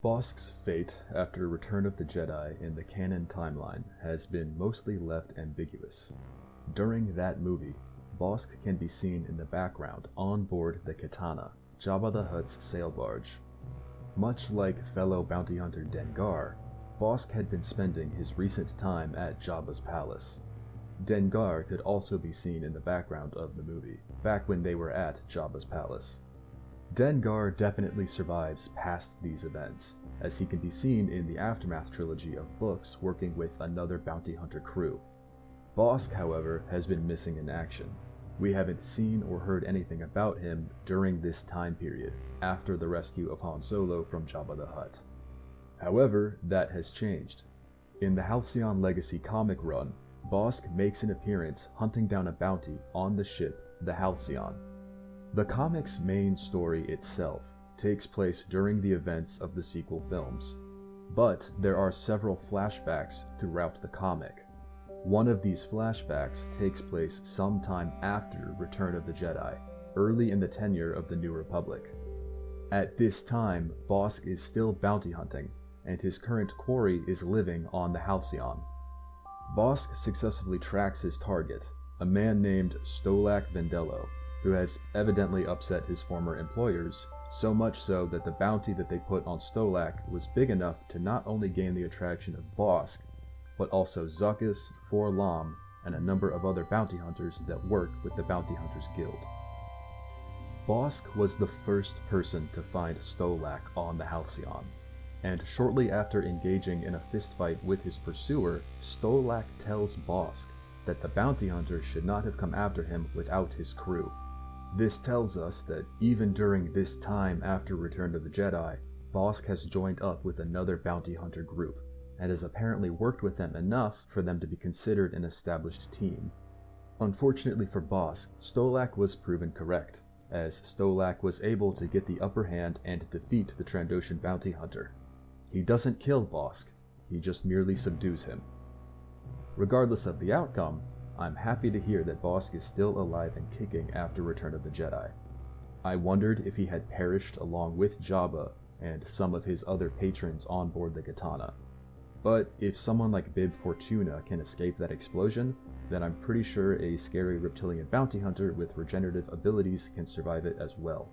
Bossk's fate after Return of the Jedi in the canon timeline has been mostly left ambiguous. During that movie, Bossk can be seen in the background on board the Khetanna, Jabba the Hutt's sail barge. Much like fellow bounty hunter Dengar, Bossk had been spending his recent time at Jabba's palace. Dengar could also be seen in the background of the movie, back when they were at Jabba's palace. Dengar definitely survives past these events, as he can be seen in the Aftermath trilogy of books working with another bounty hunter crew. Bossk, however, has been missing in action. We haven't seen or heard anything about him during this time period, after the rescue of Han Solo from Jabba the Hutt. However, that has changed. In the Halcyon Legacy comic run, Bossk makes an appearance hunting down a bounty on the ship, the Halcyon. The comic's main story itself takes place during the events of the sequel films, but there are several flashbacks throughout the comic. One of these flashbacks takes place sometime after Return of the Jedi, early in the tenure of the New Republic. At this time, Bossk is still bounty hunting, and his current quarry is living on the Halcyon. Bossk successfully tracks his target, a man named Stolak Vendello, who has evidently upset his former employers, so much so that the bounty that they put on Stolak was big enough to not only gain the attraction of Bossk, but also Zuckuss, 4-LOM, and a number of other bounty hunters that work with the Bounty Hunters Guild. Bossk was the first person to find Stolak on the Halcyon, and shortly after engaging in a fistfight with his pursuer, Stolak tells Bossk that the bounty hunter should not have come after him without his crew. This tells us that even during this time after Return of the Jedi, Bossk has joined up with another bounty hunter group, and has apparently worked with them enough for them to be considered an established team. Unfortunately for Bossk, Stolak was proven correct, as Stolak was able to get the upper hand and defeat the Trandoshan bounty hunter. He doesn't kill Bossk, he just merely subdues him. Regardless of the outcome, I'm happy to hear that Bossk is still alive and kicking after Return of the Jedi. I wondered if he had perished along with Jabba and some of his other patrons on board the Khetanna. But if someone like Bib Fortuna can escape that explosion, then I'm pretty sure a scary reptilian bounty hunter with regenerative abilities can survive it as well.